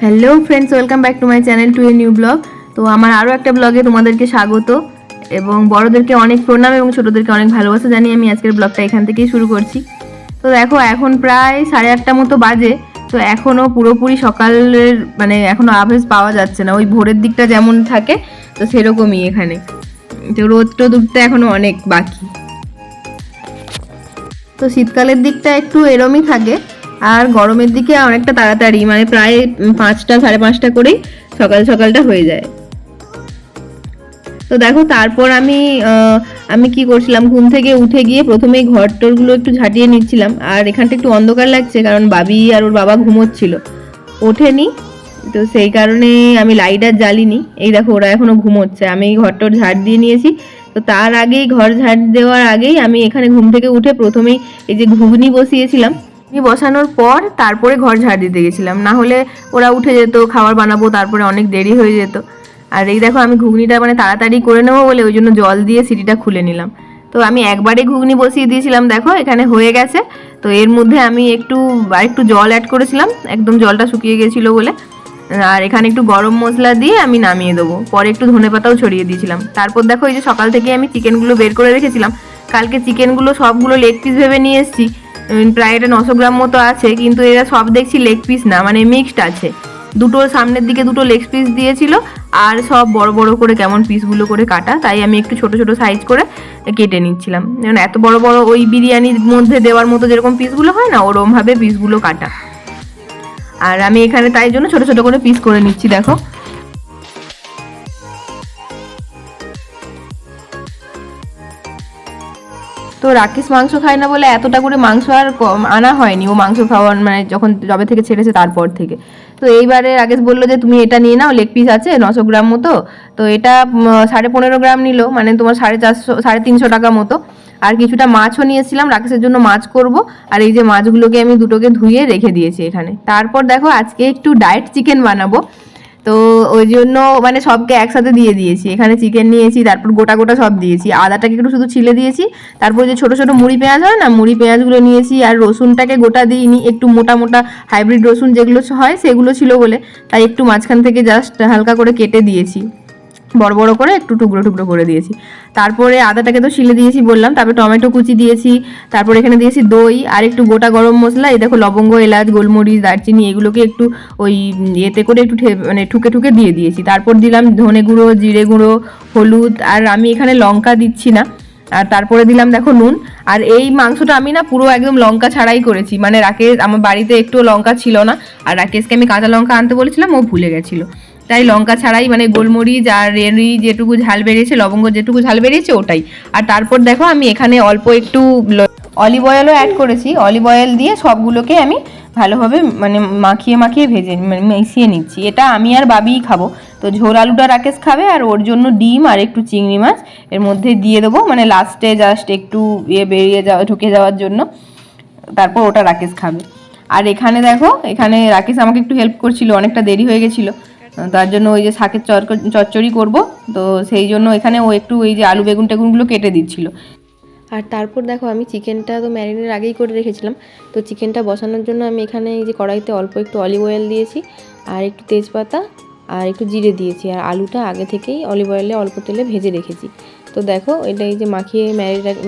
Hello friends, welcome back to my channel to a new blog. তো আমার আরও একটা ব্লগে তোমাদেরকে স্বাগত এবং বড়োদেরকে অনেক প্রণাম এবং ছোটোদেরকে অনেক ভালোবাসা জানিয়ে আমি আজকের ব্লগটা এখান থেকেই শুরু করছি। তো দেখো, এখন প্রায় 8:30 মতো বাজে। তো এখনও পুরোপুরি সকালের এখনও আভাস পাওয়া যাচ্ছে না, ওই ভোরের দিকটা যেমন থাকে তো সেরকমই এখানে। তো রোদ টোদ উঠতে এখনও অনেক বাকি। তো শীতকালের দিকটা একটু এরমই থাকে, আর গরমের দিকে অনেকটা তাড়াতাড়ি, প্রায় 5টা 5:30 করেই সকালটা হয়ে যায়। তো দেখো, তারপর আমি কি করছিলাম, ঘুম থেকে উঠে গিয়ে প্রথমেই ঘর টরগুলো একটু ঝাঁটিয়ে নিচ্ছিলাম। আর এখানটা একটু অন্ধকার লাগছে কারণ বাবি আর ওর বাবা ঘুমোচ্ছিল, ওঠেনি। তো সেই কারণে আমি লাইট আর জ্বালিনি। এই দেখো, ওরা এখনো ঘুমোচ্ছে, আমি ঘর টর ঝাড় দিয়ে নিয়েছি। তো তার আগেই, ঘর ঝাড় দেওয়ার আগেই আমি এখানে ঘুম থেকে উঠে প্রথমেই এই যে ঘুগনি বসিয়েছিলাম, বসানোর পর তারপরে ঘর ঝাড় দিতে গেছিলাম, না হলে ওরা উঠে যেত, খাবার বানাবো, তারপরে অনেক দেরি হয়ে যেত। আর এই দেখো, আমি ঘুগনিটা তাড়াতাড়ি করে নেবো বলে ওই জন্য জল দিয়ে সিটিটা খুলে নিলাম। তো আমি একবারে ঘুগনি বসিয়ে দিয়েছিলাম, দেখো এখানে হয়ে গেছে। তো এর মধ্যে আমি একটু জল অ্যাড করেছিলাম, একদম জলটা শুকিয়ে গেছিলো বলে। আর এখানে একটু গরম মশলা দিয়ে আমি নামিয়ে দেবো, পরে একটু ধনেপাতাও ছড়িয়ে দিয়েছিলাম। তারপর দেখো, এই যে সকাল থেকে আমি চিকেনগুলো বের করে রেখেছিলাম, কালকে চিকেনগুলো সবগুলো লেগ পিস ভেবে নিয়ে এসেছি। প্রায় এটা 900 গ্রাম মতো আছে, কিন্তু এরা সব দেখছি লেগ পিস না, মিক্সড আছে। দুটো সামনের দিকে দুটো লেগ পিস দিয়েছিল, আর সব বড় বড় করে কেমন পিসগুলো করে কাটা, তাই আমি একটু ছোট ছোট সাইজ করে কেটে নিচ্ছিলাম। যেমন এত বড় বড় ওই বিরিয়ানির মধ্যে দেওয়ার মতো যেরকম পিসগুলো হয় না, ওরমভাবে পিসগুলো কাটা। আর আমি এখানে তাই জন্য ছোট ছোট করে পিস করে নিচ্ছি, দেখো। তো রাকেশ মাংস খায় না বলে এতটা করে মাংস আর আনা হয়নি, ও মাংস খাওয়ার যখন যবে থেকে ছেড়েছে তারপর থেকে। তো এইবারে রাকেশ বললো যে তুমি এটা নিয়ে নাও, লেগ পিস আছে 900 গ্রাম মতো। তো এটা 15.5 গ্রাম নিল, তোমার 450 350 টাকা মতো। আর কিছুটা মাছও নিয়েছিলাম, রাকেশের জন্য মাছ করব। আর এই যে মাছগুলোকে আমি দুটোকে ধুয়ে রেখে দিয়েছি এখানে। তারপর দেখো, আজকে একটু ডায়েট চিকেন বানাবো। তো ওই জন্য সবকে একসাথে দিয়ে দিয়েছি, এখানে চিকেন নিয়েছি, তারপর গোটা গোটা সব দিয়েছি, আদাটাকে একটু শুধু ছিলে দিয়েছি। তারপর যে ছোট ছোট মুড়ি পেঁয়াজ হয় না, মুড়ি পেঁয়াজগুলো নিয়েছি। আর রসুনটাকে গোটা দিইনি, একটু মোটা মোটা হাইব্রিড রসুন যেগুলো হয় সেগুলো ছিল বলে, তাই একটু মাঝখান থেকে জাস্ট হালকা করে কেটে দিয়েছি, বড় বড় করে একটু টুকরো টুকরো করে দিয়েছি। তারপরে আদাটাকে তো শিলে দিয়েছি বললাম, তারপরে টমেটো কুচি দিয়েছি। তারপর এখানে দিয়েছি দই আর একটু গোটা গরম মশলা। এই দেখো, লবঙ্গ, এলাচ, গোলমরিচ, দারচিনি এগুলোকে একটু ওই এতে করে একটু ঠুকে ঠুকে দিয়ে দিয়েছি। তারপর দিলাম ধনে গুঁড়ো, জিরে গুঁড়ো, হলুদ, আর আমি এখানে লঙ্কা দিচ্ছি না। আর তারপরে দিলাম দেখো নুন। আর এই মাংসটা আমি পুরো একদম লঙ্কা ছাড়াই করেছি, রাকেশ, আমার বাড়িতে একটু লঙ্কা ছিল না, আর রাকেশকে আমি কাঁচা লঙ্কা আনতে বলেছিলাম, ও ভুলে গেছিলো, তাই লঙ্কা ছাড়াই গোলমরিচ আর রেড়ি যেটুকু ঝাল বেরিয়েছে, লবঙ্গ যেটুকু ঝাল বেরিয়েছে ওটাই। আর তারপর দেখো, আমি এখানে অল্প একটু অলিভ অয়েলও অ্যাড করেছি। অলিভ অয়েল দিয়ে সবগুলোকে আমি ভালোভাবে মাখিয়ে মাখিয়ে ভেজে মিশিয়ে নিচ্ছি। এটা আমি আর বাবিই খাবো। তো ঝোল আলুটা রাকেশ খাবে, আর ওর জন্য ডিম আর একটু চিংড়ি মাছ এর মধ্যে দিয়ে দেবো, লাস্টে জাস্ট একটু ঢুকে যাওয়ার জন্য। তারপর ওটা রাকেশ খাবে। আর এখানে দেখো, এখানে রাকেশ আমাকে একটু হেল্প করছিল, অনেকটা দেরি হয়ে গেছিলো, তার জন্য ওই যে শাকের চচ্চড়ি করব। তো সেই জন্য এখানে ও একটু ওই যে আলু বেগুন টেগুনগুলো কেটে দিচ্ছিল। আর তারপর দেখো, আমি চিকেনটা তো ম্যারিনেট আগেই করে রেখেছিলাম। তো চিকেনটা বসানোর জন্য আমি এখানে এই যে কড়াইতে অল্প একটু অলিভ অয়েল দিয়েছি, আর একটু তেজপাতা আর একটু জিরে দিয়েছি। আর আলুটা আগে থেকেই অলিভ অয়েলে অল্প তেলে ভেজে রেখেছি। তো দেখো, এটা এই যে মাখিয়ে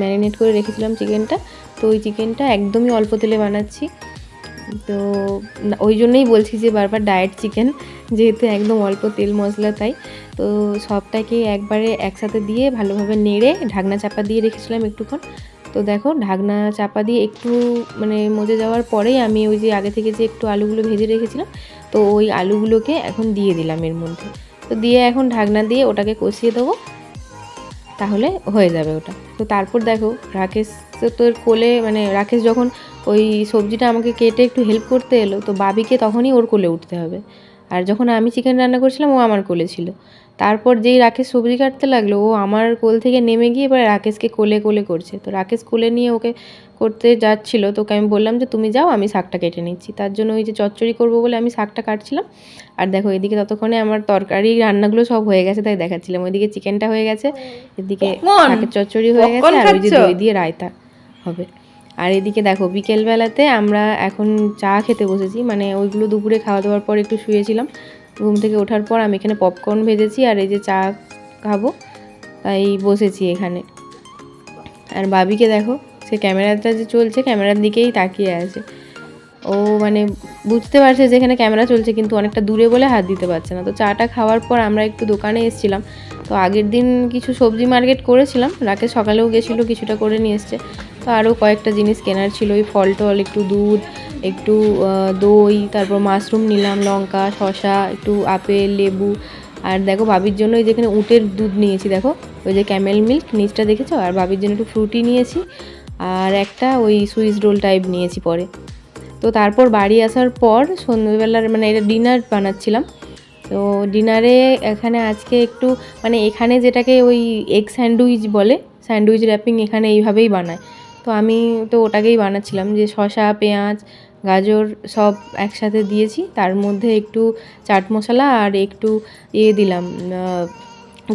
ম্যারিনেট করে রেখেছিলাম চিকেনটা, তো ওই চিকেনটা একদমই অল্প তেলে বানাচ্ছি। তো ওই জন্যই বলছি যে বারবার ডায়েট চিকেন, যেহেতু একদম অল্প তেল মশলা, তাই। তো সবটাকে একবারে একসাথে দিয়ে ভালোভাবে নেড়ে ঢাকনা চাপা দিয়ে রেখেছিলাম একটুক্ষণ। তো দেখো, ঢাকনা চাপা দিয়ে একটু মজে যাওয়ার পরেই আমি ওই যে আগে থেকে যে একটু আলুগুলো ভেজে রেখেছিলাম, তো ওই আলুগুলোকে এখন দিয়ে দিলাম এর মধ্যে। তো দিয়ে এখন ঢাকনা দিয়ে ওটাকে কষিয়ে দেবো, তাহলে হয়ে যাবে ওটা। তো তারপর দেখো, রাকেশ তোর কোলে, রাকেশ যখন ওই সবজিটা আমাকে কেটে একটু হেল্প করতে এলো, তো বাবিকে তখনই ওর কোলে উঠতে হবে। আর যখন আমি চিকেন রান্না করছিলাম, ও আমার কোলে ছিল। তারপর যেই রাকেশ সবজি কাটতে লাগলো, ও আমার কোল থেকে নেমে গিয়ে এবার রাকেশকে কোলে কোলে করছে। তো রাকেশ কোলে নিয়ে ওকে করতে যাচ্ছিলো, তোকে আমি বললাম যে তুমি যাও, আমি শাকটা কেটে নিচ্ছি। তার জন্য ওই যে চচ্চড়ি করবো বলে আমি শাকটা কাটছিলাম। আর দেখো, এদিকে ততক্ষণে আমার তরকারি রান্নাগুলো সব হয়ে গেছে, তাই দেখাচ্ছিলাম। ওইদিকে চিকেনটা হয়ে গেছে, এদিকে শাকের চচ্চড়ি হয়ে গেছে, আর ওই যে দই দিয়ে রায়তা হবে। আর এদিকে দেখো বিকেলবেলাতে আমরা এখন চা খেতে বসেছি, মানে ওইগুলো দুপুরে খাওয়া দাওয়ার পর একটু শুয়েছিলাম, ঘুম থেকে ওঠার পর আমি এখানে পপকর্ন ভেজেছি আর এই যে চা খাবো তাই বসেছি এখানে। আর বাবিকে দেখো, সে ক্যামেরাটা যে চলছে ক্যামেরার দিকেই তাকিয়ে আছে। ও মানে বুঝতে পারছে যে এখানে ক্যামেরা চলছে, কিন্তু অনেকটা দূরে বলে হাত দিতে পারছে না। তো চাটা খাওয়ার পর আমরা একটু দোকানে এসেছিলাম। তো আগের দিন কিছু সবজি মার্কেট করেছিলাম, রাকেশ সকালেও গেছিলো, কিছুটা করে নিয়ে এসছে। তো আরও কয়েকটা জিনিস কেনার ছিল, ওই ফল টল, একটু দুধ, একটু দই, তারপর মাশরুম নিলাম, লঙ্কা, শসা, একটু আপেল, লেবু। আর দেখো বাবির জন্য এই যেখানে উটের দুধ নিয়েছি, দেখো ওই যে ক্যামেল মিল্ক নিচটা দেখেছো। আর বাবির জন্য একটু ফ্রুটি নিয়েছি আর একটা ওই সুইস রোল টাইপ নিয়েছি পরে। তো তারপর বাড়ি আসার পর সন্ধ্যেবেলার মানে এটা ডিনার বানাচ্ছিলাম। তো ডিনারে এখানে আজকে একটু মানে এখানে যেটাকে ওই এগ স্যান্ডউইচ বলে, স্যান্ডউইচ র্যাপিং এখানে এইভাবেই বানায়। তো আমি তো ওটাকেই বানাচ্ছিলাম, যে শসা, পেঁয়াজ, গাজর সব একসাথে দিয়েছি, তার মধ্যে একটু চাট মশলা আর একটু দিলাম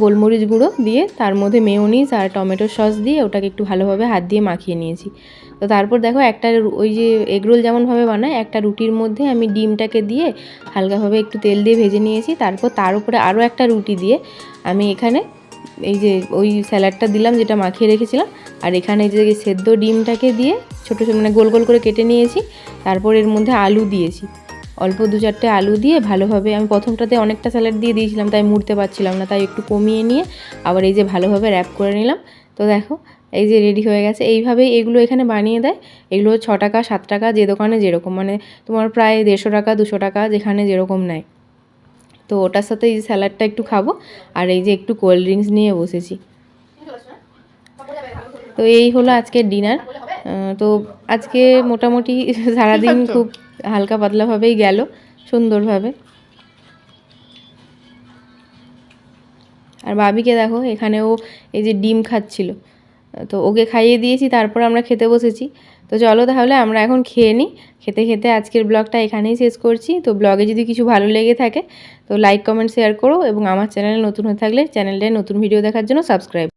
গোলমরিচ গুঁড়ো দিয়ে, তার মধ্যে মেয়োনিজ আর টমেটো সস দিয়ে ওটাকে একটু ভালোভাবে হাত দিয়ে মাখিয়ে নিয়েছি। তো তারপর দেখো একটা ওই যে এগরোল যেমনভাবে বানায়, একটা রুটির মধ্যে আমি ডিমটাকে দিয়ে হালকাভাবে একটু তেল দিয়ে ভেজে নিয়েছি। তারপর তার উপরে আরও একটা রুটি দিয়ে আমি এখানে এই যে ওই স্যালাডটা দিলাম যেটা মাখিয়ে রেখেছিলাম, আর এখানে যে সেদ্ধ ডিমটাকে দিয়ে ছোটো ছোটো মানে গোল গোল করে কেটে নিয়েছি। তারপর এর মধ্যে আলু দিয়েছি, অল্প 2-4টে আলু দিয়ে ভালোভাবে, আমি প্রথমটাতে অনেকটা স্যালাড দিয়ে দিয়েছিলাম তাই মুড়তে পারছিলাম না, তাই একটু কমিয়ে নিয়ে আবার এই যে ভালোভাবে র্যাপ করে নিলাম। তো দেখো এই যে রেডি হয়ে গেছে। এইভাবেই এগুলো এখানে বানিয়ে দেয়। এগুলো 6 টাকা 7 টাকা, যে দোকানে যেরকম, মানে তোমার প্রায় 150 টাকা 200 টাকা যেখানে যেরকম নেয়। তো ওটার সাথে এই স্যালাডটা একটু খাবো আর এই যে একটু কোল্ড ড্রিঙ্কস নিয়ে বসেছি। তো এই হলো আজকের ডিনার। তো আজকে মোটামুটি সারাদিন খুব হালকা পাতলাভাবেই গেল, সুন্দরভাবে। আর বাবিকে দেখো এখানেও এই যে ডিম খাচ্ছিল, তো ওকে খাইয়ে দিয়েছি, তারপর আমরা খেতে বসেছি। তো চলো তাহলে আমরা এখন খেয়ে নিই। খেতে খেতে আজকের ব্লগটা এখানেই শেষ করছি। তো ব্লগে যদি কিছু ভালো লেগে থাকে তো লাইক, কমেন্ট, শেয়ার করো, এবং আমার চ্যানেলে নতুন হয়ে থাকলে চ্যানেলটায় নতুন ভিডিও দেখার জন্য সাবস্ক্রাইব।